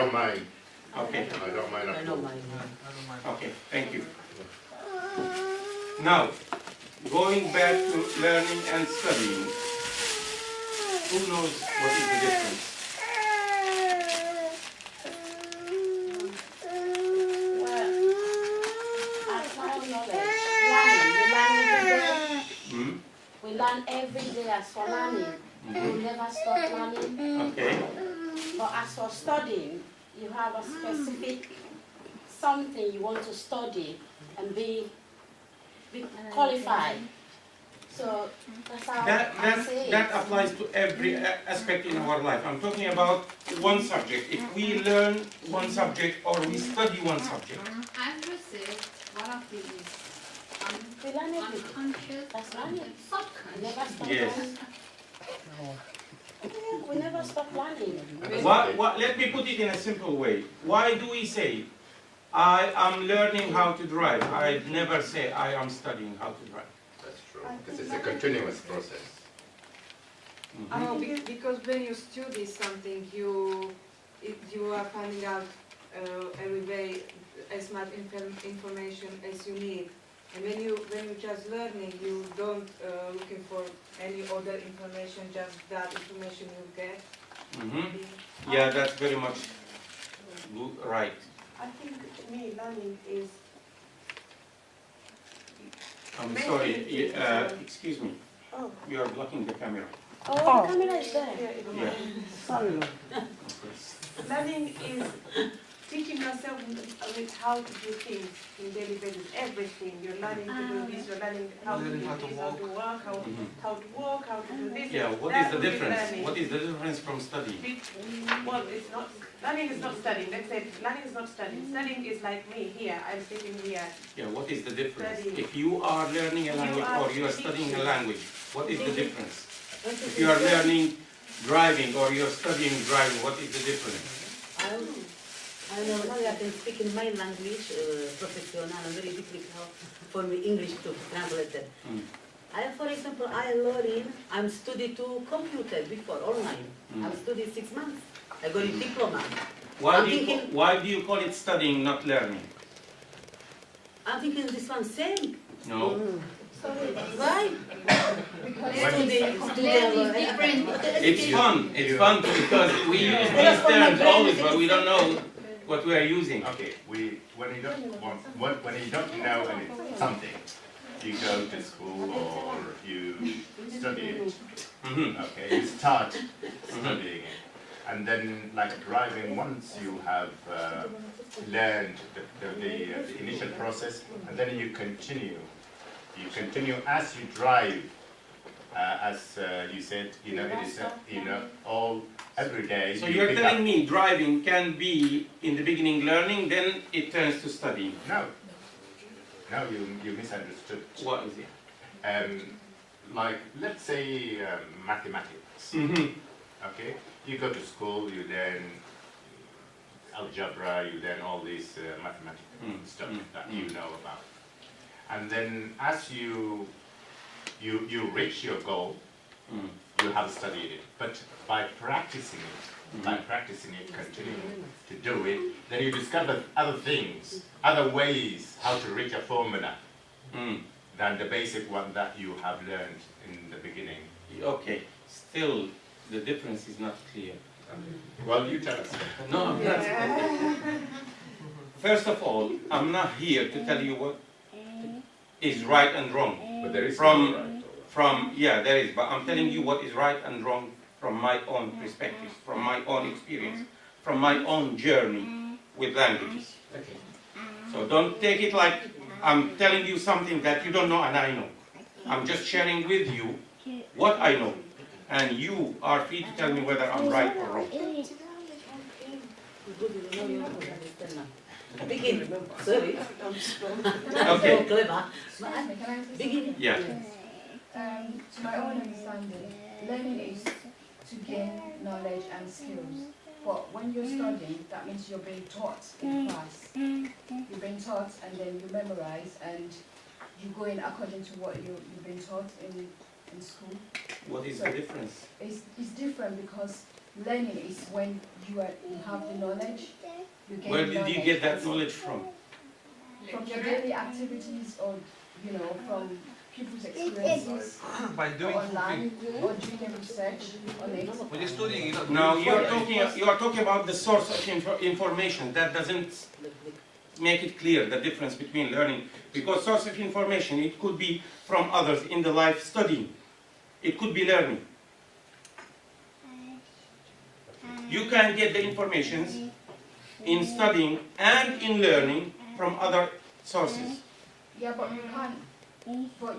don't mind. Okay. I don't mind at I all. don't mind. Okay, thank you. Now, going back to learning and studying, who knows what is the difference? We learn every day as for learning. We never stop learning. Okay. But as for studying, you have a specific something you want to study and be qualified. So that's how I say it. That applies to every aspect in our life. I'm talking about one subject. If we learn one subject or we study one subject. As you said, one of these is We learn everything. unconscious, That's learning. We subconscious. never stop Yes. learning. We never stop learning. Let me put it in a simple way. Why do we say, I am learning how to drive? I never say I am studying how to drive. That's true, because it's a continuous process. Oh, because when you study something, you are finding out every day as much information as you need. And when you just learning, you don't looking for any other information, just that information you get. Yeah, that's very much right. I think to me learning is... I'm sorry, excuse me. Oh. You are blocking the camera. Oh, the camera is there. Yeah. Sorry. Learning is teaching yourself how to do things in daily basis, everything. You're learning to do this, you're learning how to do this, how to walk, how to walk, how to do this. Yeah, what is the difference? What is the difference from studying? Well, it's not, learning is not studying. Let's say learning is not studying. Studying is like me here, I'm sitting here. Yeah, what is the difference? Studying. If you are learning a language or you are studying a language, what is the difference? If you are learning driving or you are studying driving, what is the difference? I normally I can speak in my language, professional, and very difficult for me English to translate it. For example, I'm studied to computer before, online. I studied 6 months. I got a diploma. Why do you call it studying, not learning? I'm thinking this one same. No. Why? Because Student, learning is different. It's fun. It's fun because we use these terms always, but we don't know what we are using. Okay, when you don't know something, you go to school or you study it. Okay, you start studying it, and then like driving, once you have learned the initial process, and then you continue. You continue as you drive, as you said. You know, it is all every day. So you're telling me driving can be in the beginning learning, then it turns to studying. No, you misunderstood. What is it? Like, let's say mathematics. Okay, you go to school, you learn algebra, you learn all this mathematical stuff that you know about, and then as you reach your goal, you have studied it. But by practicing it, continuing to do it, then you discover other things, other ways how to reach a formula than the basic one that you have learned in the beginning. Okay, still the difference is not clear. Well, you tell us. No, I'm not. First of all, I'm not here to tell you what is right and wrong. But there is no right. Yeah, there is, but I'm telling you what is right and wrong from my own perspective, from my own experience, from my own journey with languages. Okay. So don't take it like I'm telling you something that you don't know and I know. I'm just sharing with you what I know, and you are free to tell me whether I'm right or wrong. Begin. Sorry. Okay. Clever. Begin. Yeah. To my own understanding, learning is to gain knowledge and skills. But when you're studying, that means you're being taught in class. You're being taught and then you memorize and you go in according to what you've been taught in school. What is So the difference? It's different because learning is when you have the knowledge. You gain Where did you knowledge get that knowledge from? from your daily activities, or from people's experiences, By doing online, something. or doing a research on it. When you're studying, you're not Now doing you are talking about the source of information. That doesn't make it clear the difference between learning, because source of information, it could be from others in the life studying. It could be learning. You can get the informations in studying and in learning from other sources. Yeah, but you can't. But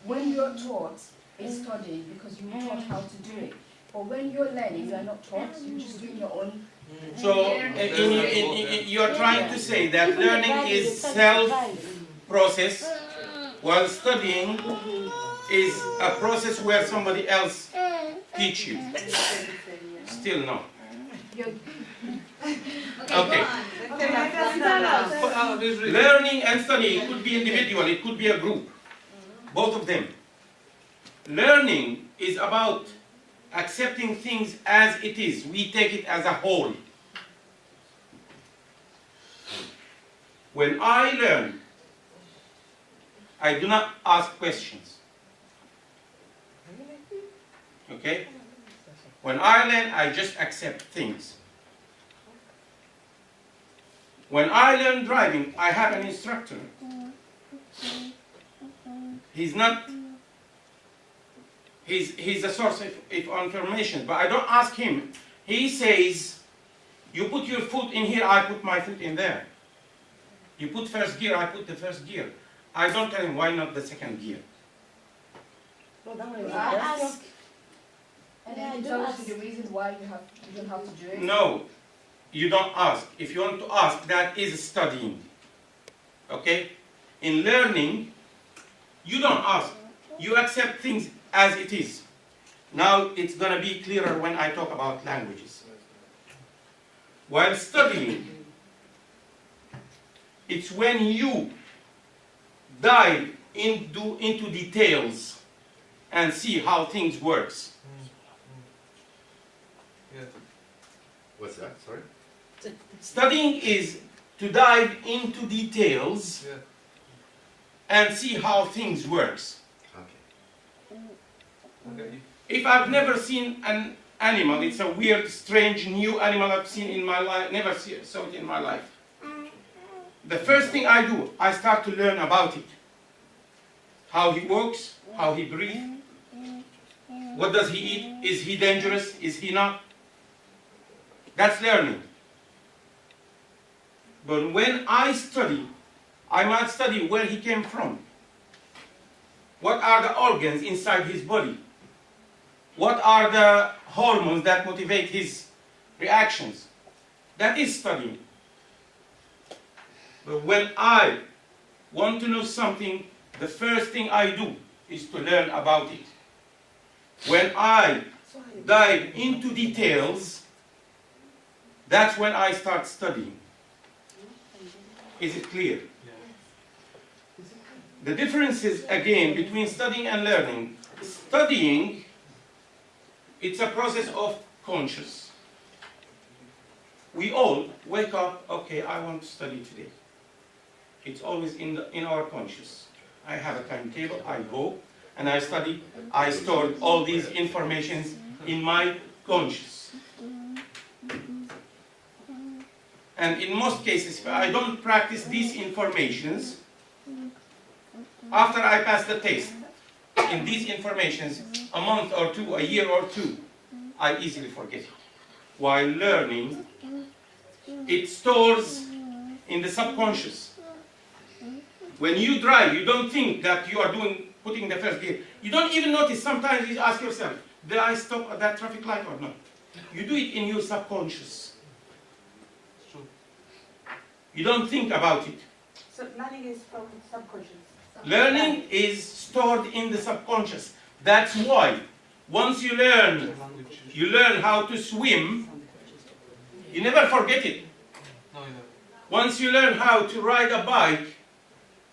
when you're taught, it's studying because you were taught how to do it. But when you're learning, you're not taught. You're just doing your own. So you're trying to say that learning is self-process, while studying is a process where somebody else teach you. Still no. Okay. Learning and studying, it could be individual, it could be a group. Both of them. Learning is about accepting things as it is. We take it as a whole. When I learn, I do not ask questions. Okay? When I learn, I just accept things. When I learn driving, I have an instructor. He's a source of information, but I don't ask him. He says, you put your foot in here, I put my foot in there. You put first gear, I put the first gear. I don't tell him why not the second gear. Ask. And then he tells you the reason why you don't have to do it. No, you don't ask. If you want to ask, that is studying. Okay? In learning, you don't ask. You accept things as it is. Now it's going to be clearer when I talk about languages. While studying, it's when you dive into details and see how things works. Yeah. What's that? Sorry? Studying is to dive into details Yeah. and see how things works. Okay. Okay. If I've never seen an animal, it's a weird, strange, new animal I've seen in my life, never saw it in my life. The first thing I do, I start to learn about it. How he walks, how he breathes, what does he eat, is he dangerous, is he not? That's learning. But when I study, I might study where he came from. What are the organs inside his body? What are the hormones that motivate his reactions? That is studying. But when I want to know something, the first thing I do is to learn about it. When I dive into details, that's when I start studying. Is it clear? The differences, again, between studying and learning. Studying, it's a process of conscious. We all wake up, okay, I want to study today. It's always in our conscious. I have a timetable, I go, and I study. I store all these informations in my conscious. And in most cases, if I don't practice these informations, after I pass the test, in these informations, a month or two, a year or two, I easily forget it. While learning, it stores in the subconscious. When you drive, you don't think that you are putting the first gear. You don't even notice. Sometimes you ask yourself, did I stop at that traffic light or not? You do it in your subconscious. You don't think about it. So learning is from subconscious. Learning is stored in the subconscious. That's why once you learn how to swim, you never forget it. No, you never. Once you learn how to ride a bike,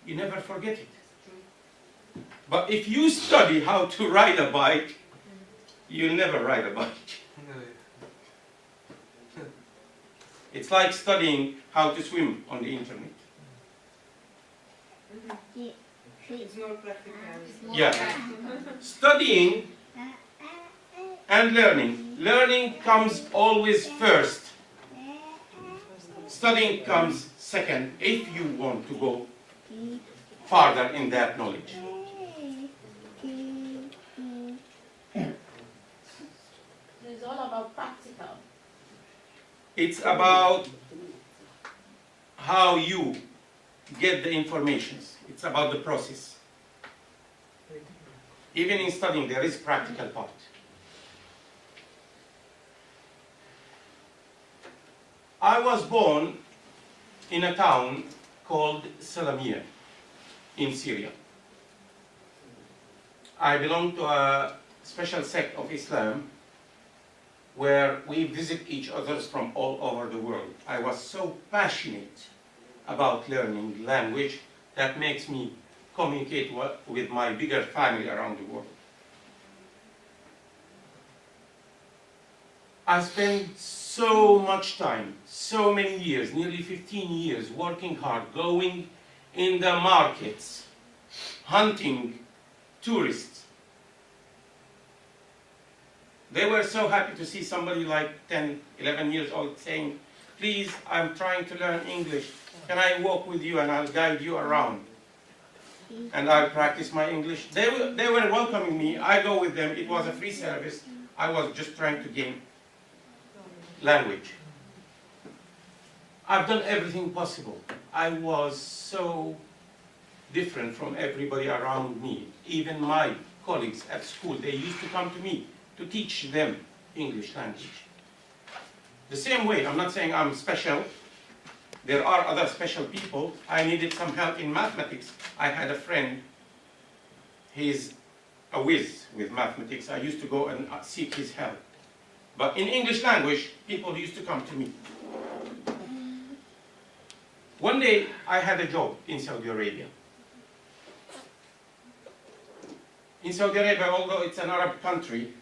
you never forget it. But if you study how to ride a bike, you'll never ride a bike. It's like studying how to swim on the internet. It's more practical. Yeah. Studying and learning. Learning comes always first. Studying comes second if you want to go farther in that knowledge. It's all about practical. It's about how you get the informations. It's about the process. Even in studying, there is practical part. I was born in a town called Salamiyah in Syria. I belong to a special sect of Islam where we visit each other from all over the world. I was so passionate about learning language that makes me communicate with my bigger family around the world. I spent so much time, so many years, nearly 15 years, working hard, going in the markets, hunting tourists. They were so happy to see somebody like 10, 11 years old saying, please, I'm trying to learn English. Can I walk with you and I'll guide you around? And I'll practice my English. They were welcoming me. I go with them. It was a free service. I was just trying to gain language. I've done everything possible. I was so different from everybody around me. Even my colleagues at school, they used to come to me to teach them English language. The same way, I'm not saying I'm special. There are other special people. I needed some help in mathematics. I had a friend, he's a whiz with mathematics. I used to go and seek his help. But in English language, people used to come to me. One day, I had a job in Saudi Arabia. In Saudi Arabia, although it's an Arab country,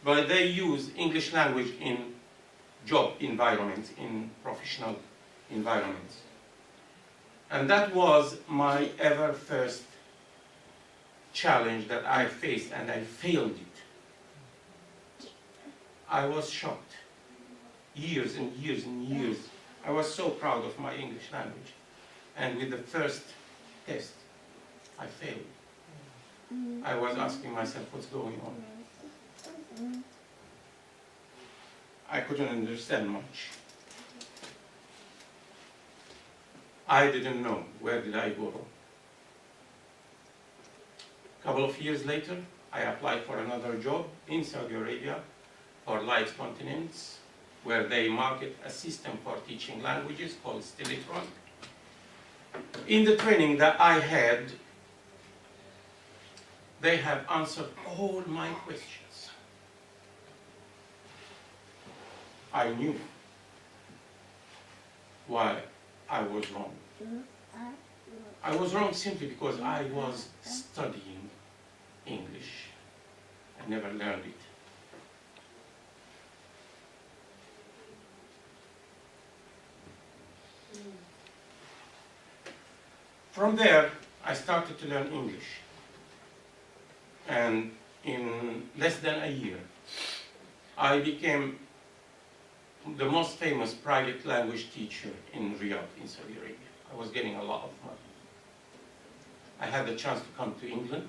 but they use English language in job environments, in professional environments. And that was my ever first challenge that I faced, and I failed it. I was shocked. Years and years and years. I was so proud of my English language. And with the first test, I failed. I was asking myself, what's going on? I couldn't understand much. I didn't know where did I go. A couple of years later, I applied for another job in Saudi Arabia for Light Continents, where they market a system for teaching languages called Stilitron. In the training that I had, they have answered all my questions. I knew why I was wrong. I was wrong simply because I was studying English. I never learned it. From there, I started to learn English. And in less than a year, I became the most famous private language teacher in Riyadh, in Saudi Arabia. I was getting a lot of money. I had the chance to come to England.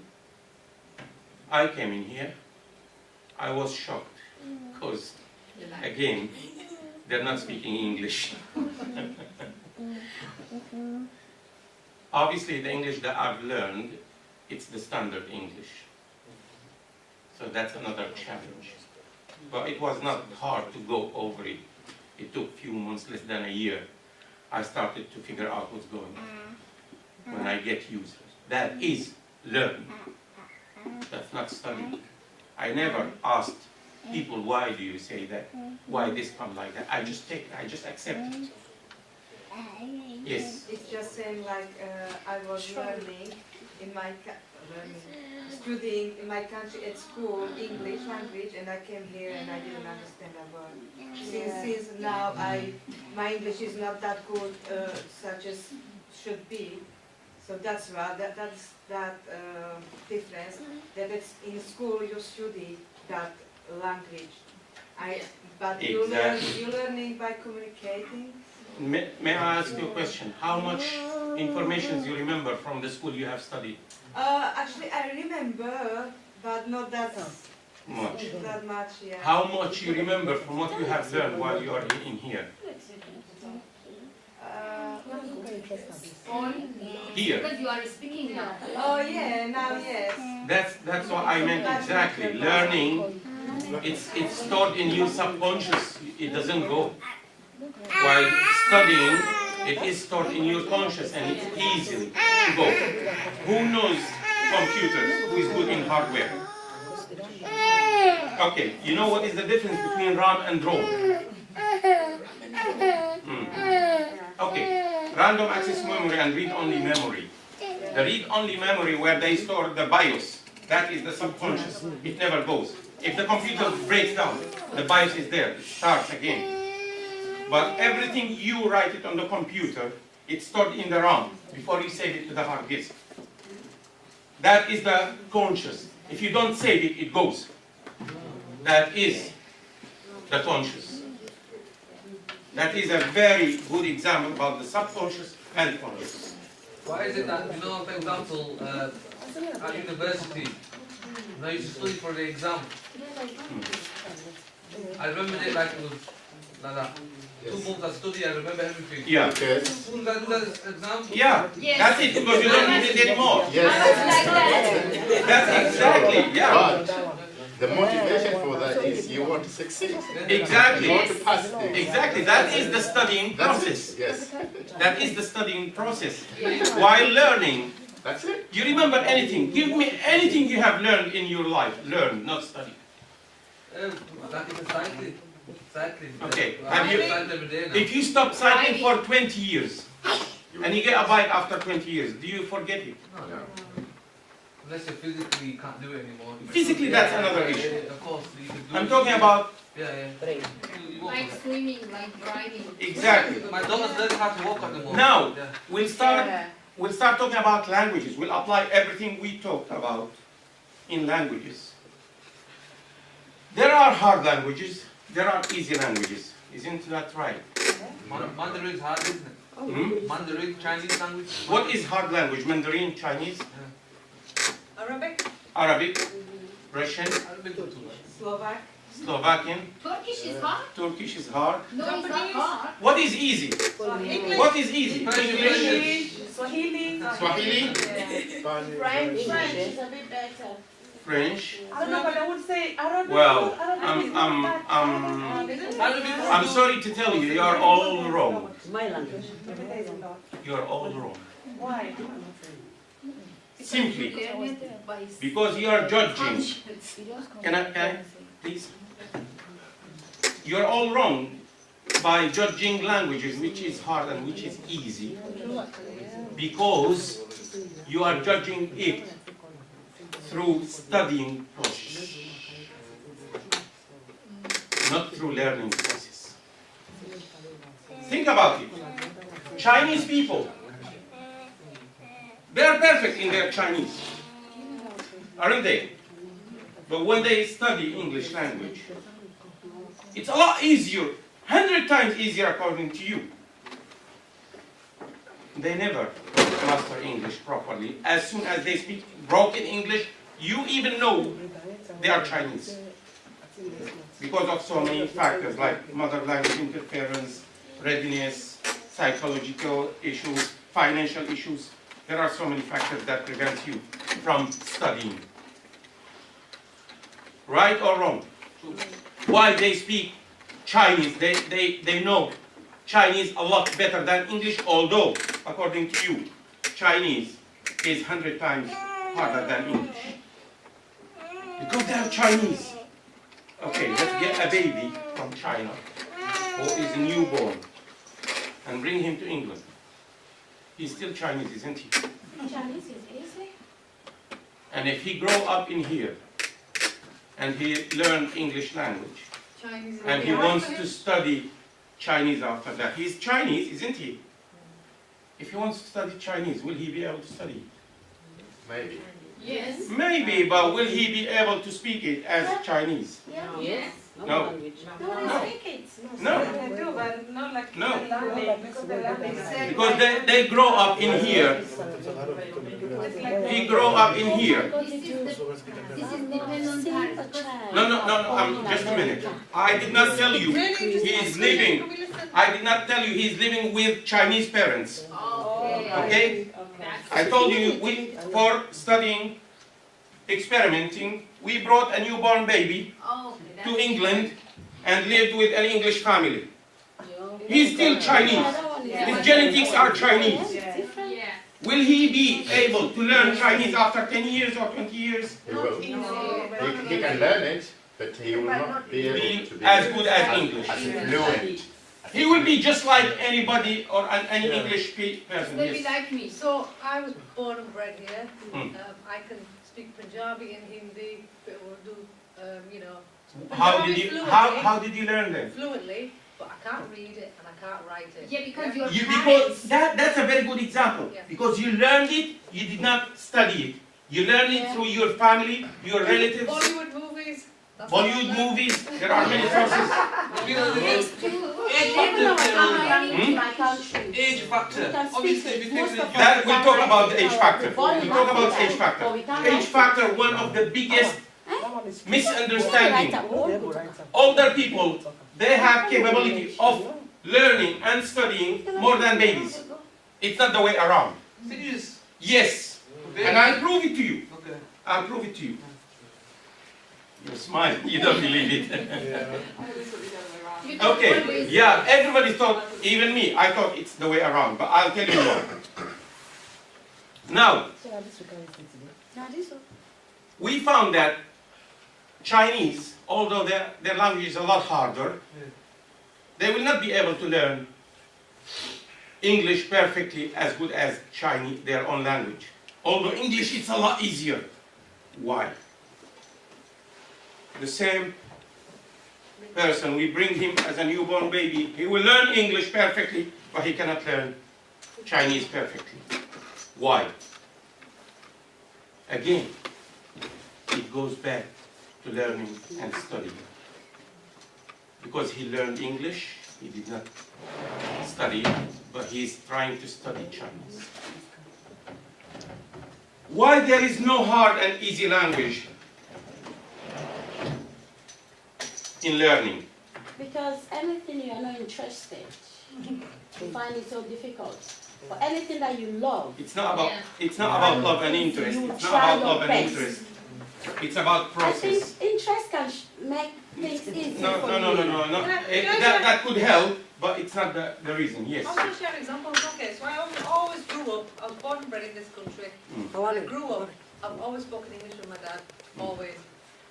I came in here. I was shocked because, again, they're not speaking English. Obviously, the English that I've learned, it's the standard English. So that's another challenge. But it was not hard to go over it. It took a few months, less than a year. I started to figure out what's going on. When I get used to it. That is learning. That's not studying. I never asked people, why do you say that? Why this come like that? I just take it. I just accept it. Yes. It's just saying like I was learning in my studying in my country at school English language, and I came here and I didn't understand a word. Since now my English is not that good such as should be, so that's why that's that difference. That it's in school you study that language. But Exactly. you're learning by communicating. May I ask you a question? How much information do you remember from the school you have studied? Actually, I remember, but not that Much. that much. Yeah. How much you remember from what you have learned while you are in here? Here. Because you are speaking now. Oh yeah, now yes. That's what I meant exactly. Learning, it's stored in your subconscious. It doesn't go. While studying, it is stored in your conscious and it's easy to go. Who knows computers? Who is good in hardware? Okay, you know what is the difference between RAM and ROM? Okay, random access memory and read-only memory. The read-only memory where they store the BIOS, that is the subconscious. It never goes. If the computer breaks down, the BIOS is there, it starts again. But everything you write it on the computer, it's stored in the RAM before you save it to the hard disk. That is the conscious. If you don't save it, it goes. That is the conscious. That is a very good example about the subconscious and conscious. Why is it that, you know, for example, at university, when I used to study for the exam, I remember it like it was like that. 2 months I study, I remember everything. Yeah. Yes. Wouldn't I do that exam? Yeah. Yes. That's it, because you don't need it anymore. Yes. That's exactly, yeah. But the motivation for that is you want to succeed. Exactly. You want to pass things. Exactly. That is the studying That's process. it. Yes. That is the studying process. While learning, That's it. you remember anything. Give me anything you have learned in your life. Learn, not study. That is cycling. Cycling. Okay. I Have you- cycle every day now. If you stop cycling for 20 years, and you get a bike after 20 years, do you forget it? No. Unless you physically can't do it anymore. Physically, that's another Yeah, issue. yeah, of course, you can do I'm it. talking about, Yeah, yeah. You won't Like forget. swimming, like driving. exactly. My daughter's learning how to walk at the moment. Now, Yeah. we'll start talking about languages. We'll apply everything we talked about in languages. There are hard languages, there are easy languages. Isn't that right? Mandarin's hard, isn't it? Hmm? Mandarin, Chinese language. What is hard language? Mandarin, Chinese, Arabic, Arabic, Russian, Arabic too. Slovak, Slovakian, Turkish is hard? Turkish is hard. No, it's not hard. What is easy? English, What is easy? English, Swahili, Swahili? French is a bit better. French. I don't know, but I would say Arabic. Well, Arabic is not that hard. Arabic I'm sorry to tell you, you're all wrong. My language. You're all wrong. Why? Simply Learn it by because you are judging. Can I, please? You're all wrong by judging languages, which is hard and which is easy, because you are judging it through studying process, not through learning process. Think about it. Chinese people, they are perfect in their Chinese, aren't they? But when they study English language, it's a lot easier, 100 times easier according to you. They never master English properly. As soon as they speak broken English, you even know they are Chinese. Because of so many factors like mother language interference, readiness, psychological issues, financial issues. There are so many factors that prevent you from studying. Right or wrong? Why they speak Chinese, they know Chinese a lot better than English, although, according to you, Chinese is 100 times harder than English. Because they are Chinese. Okay, let's get a baby from China who is newborn. and bring him to England, he's still Chinese, isn't he? Chinese is easy. And if he grow up in here, and he learned English language, Chinese. and he wants to study Chinese after that, he's Chinese, isn't he? If he wants to study Chinese, will he be able to study it? Maybe. Yes. Maybe, but will he be able to speak it as Chinese? Yeah. Yes. No. Language. No, they speak it. No. They do, but not like No. learning, because they're learning the same Because way. they grow up in here. It's like He grow up in here. This is dependent on No, just a minute. I did not tell you he is living. I did not tell you he's living with Chinese parents. Okay? I told you for studying, experimenting, we brought a newborn baby to England and lived with an English family. He's still Chinese. His genetics are Chinese. Yeah. Yeah. Will he be able to learn Chinese after 10 years or 20 years? He will. easy. He can learn it, but he will not be able to be As good as English. as fluent. He will be just like anybody or any English person. They'll be Yes. like me. So I was born and bred here. Mm. I can speak Punjabi and Hindi, bit of Urdu, you know, How did you learn them? fluently, but I can't read it and I can't write it. Yeah, because your Because that's a very good example. Yeah. Because you learned it, you did not study it. You learned it through your family, your relatives, Bollywood movies. Bollywood movies. There are many sources. Age factor. Obviously, if you take the That we'll talk about the age factor. We'll talk about age factor. Age factor, one of the biggest misunderstanding. Older people, they have capability of learning and studying more than babies. It's not the way around. serious. Yes, and I'll prove it to you. Okay. I'll prove it to you. You smile, you don't believe it. Okay, yeah, everybody thought, even me, I thought it's the way around, but I'll tell you more. Now, we found that Chinese, although their language is a lot harder, they will not be able to learn English perfectly as good as Chinese, their own language. Although English is a lot easier. Why? The same person, we bring him as a newborn baby, he will learn English perfectly, but he cannot learn Chinese perfectly. Why? Again, it goes back to learning and studying. Because he learned English, he did not study, but he is trying to study Chinese. Why there is no hard and easy language in learning? Because anything you are not interested, you find it so difficult. For anything that you love, It's not about Yeah. it's not about love and interest. You It's not try about your love and best. interest. It's about I think process. interest can make things easy No, for no, no, you. no, no, no. Can I That could help, but it's not the reason. Yes. I'm going to share examples. Okay, so I always grew up, I was born and bred in this country. When I grew up, I've always spoken English with my dad, always.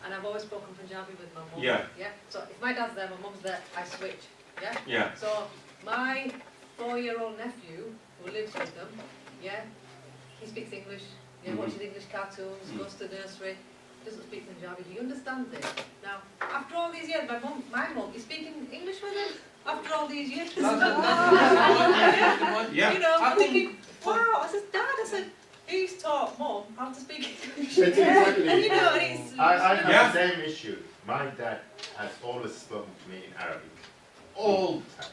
And I've always spoken Punjabi with my mum. Yeah. Yeah. So if my dad's there, my mum's there, I switch. Yeah. Yeah. So my 4-year-old nephew who lives with them, yeah, he speaks English. Yeah, watches English cartoons, goes to nursery. Doesn't speak Punjabi. He understands it. Now, after all these years, my mum is speaking English with him. After all these years. Yeah. You know, I'm thinking, wow. I said, Dad, I said, he's taught Mum how to speak English. It's exactly. And you know, and it's. I have Yeah. the same issue. My dad has always spoken to me in Arabic. All the time.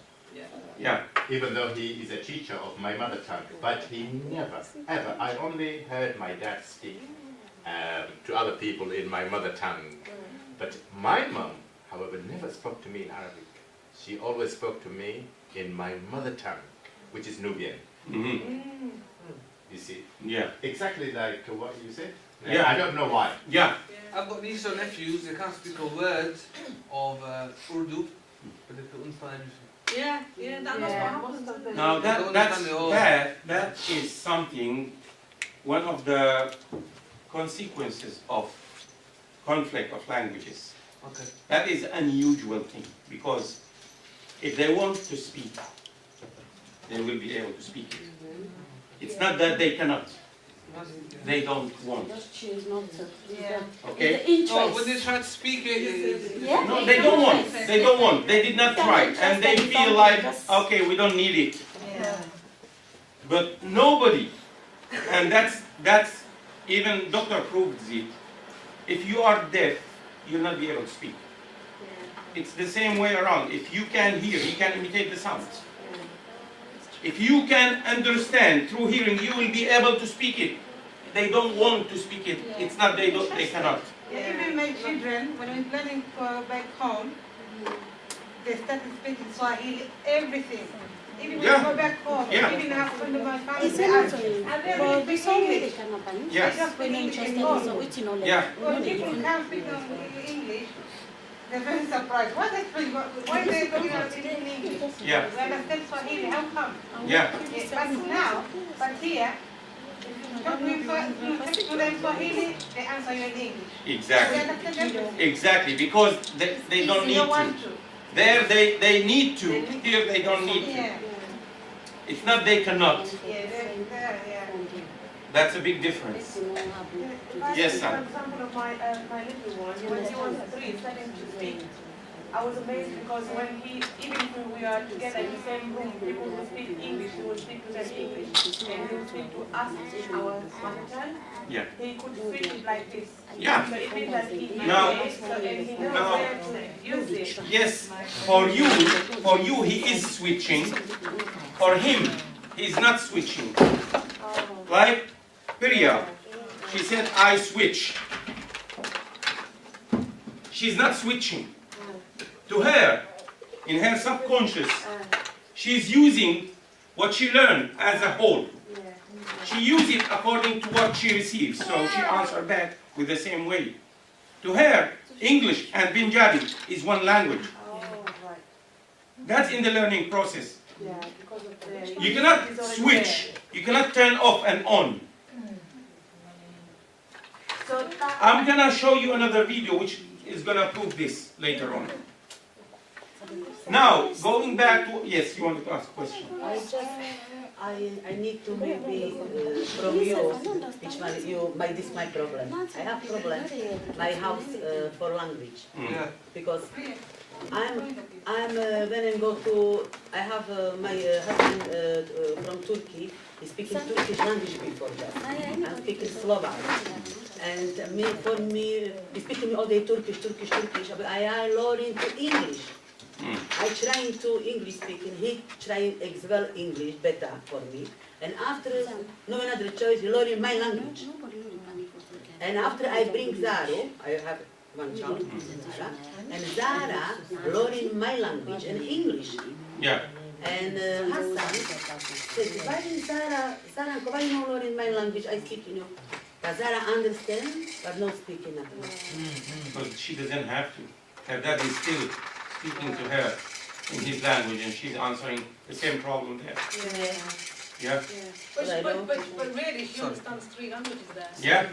Yeah. Even though he is a teacher of my mother tongue. But he never, ever, I only heard my dad speak to other people in my mother tongue. But my mom, however, never spoke to me in Arabic. She always spoke to me in my mother tongue, which is Nubian. Mm-hmm. You see? Yeah. Exactly like what you said. Yeah. I don't know why. Yeah. I've got nieces or nephews, they can't speak a word of Urdu, but they can understand everything. Yeah, that's what happens. Now Don't that understand it all. that is something. One of the consequences of conflict of languages. Okay. That is an unusual thing because if they want to speak they will be able to speak it. It's not that they cannot. They don't want. Just choose not to. Yeah. Okay? The interest. Oh, when they try to speak it, Yeah. No, they don't want. They don't want. They did not try. And they feel like, okay, we don't need it. Yeah. But nobody, and that's even doctor proved it. If you are deaf, you'll not be able to speak. It's the same way around. If you can hear, you can imitate the sounds. If you can understand through hearing, you will be able to speak it. They don't want to speak it. It's not they cannot. Yeah, even my children, when we're planning for back home, they started speaking Swahili, everything. Even when Yeah. we go back home, Yeah. even have friends of my family, It's they ask, actually, "Are they well, really the speak song English?" they can happen. Yes. They just speak When English interested in in home. so which knowledge. Yeah. When people can't speak English, they're very surprised. Why they speak? Why they talking in English? Yeah. We understand Swahili. How come? Yeah. But now, but here, talk to them Swahili, they answer you in English. We Exactly. understand everything. Exactly. Because they don't need They to. want to. There they need to. Here they don't need to. Yeah. It's not they cannot. Yeah. Yeah. That's a big difference. Yes, For son. example, of my little one, when he was 3, starting to speak, I was amazed because when even when we are together in the same room, people who speak English, he would speak to them English, and he would speak to us, our mother tongue. Yeah. He could switch it like this. Yeah. So it means that he Now- knows, so and he knows now- where to use it. Yes, for you he is switching. For him, he's not switching. Oh. Like Priya, she said, I switch. She's not switching. To her, in her subconscious, she's using what she learned as a whole. She uses it according to what she receives, so she answers back with the same way. To her, English and Punjabi is one language. Oh, right. That's in the learning process. Yeah, because of the... You cannot switch. You cannot turn off and on. So I'm gonna show you another video which is gonna prove this later on. Now, going back to, yes, you wanted to ask a question. I need to maybe from you, this my problem. I have problem, my house for language. Mm. Because when I go to, I have my husband from Turkey, he's speaking Turkish language before that. I'm speaking Slovak. And for me, he's speaking all day Turkish, but I learning to English. I trying to English speaking, he trying as well English better for me. And after, no another choice, learning my language. And after I bring Zara, I have one child, Zara, and Zara learning my language and English. Yeah. And Hassan said, why is Zara, why you not learning my language? I speak, But Zara understand, but not speaking at all. But she doesn't have to. Her dad is still speaking to her in his language and she's answering the same problem there. Yeah? But really, she understands 3 languages there. Yeah?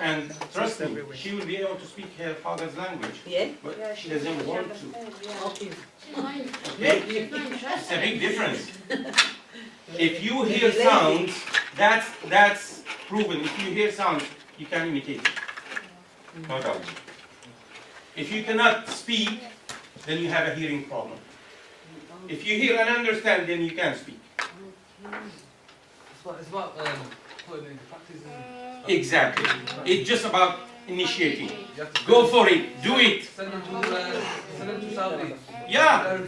And trust me, she will be able to speak her father's language. Yeah? But she doesn't want to. Okay. Okay? It's a big difference. If you hear sounds, that's proven. If you hear sounds, you can imitate it. No doubt. If you cannot speak, then you have a hearing problem. If you hear and understand, then you can speak. It's about putting it into practice. Exactly. It's just about initiating. You have to Go for it. Do it. send them to Saudi. Yeah.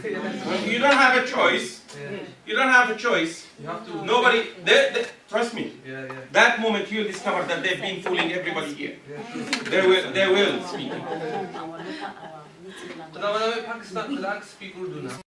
You don't have a choice. Yeah. You don't have a choice. You have to. Nobody, trust me, Yeah, yeah. that moment you'll discover that they've been fooling everybody here. Yeah. They will speak. But when I went to Pakistan, I speak Urdu now.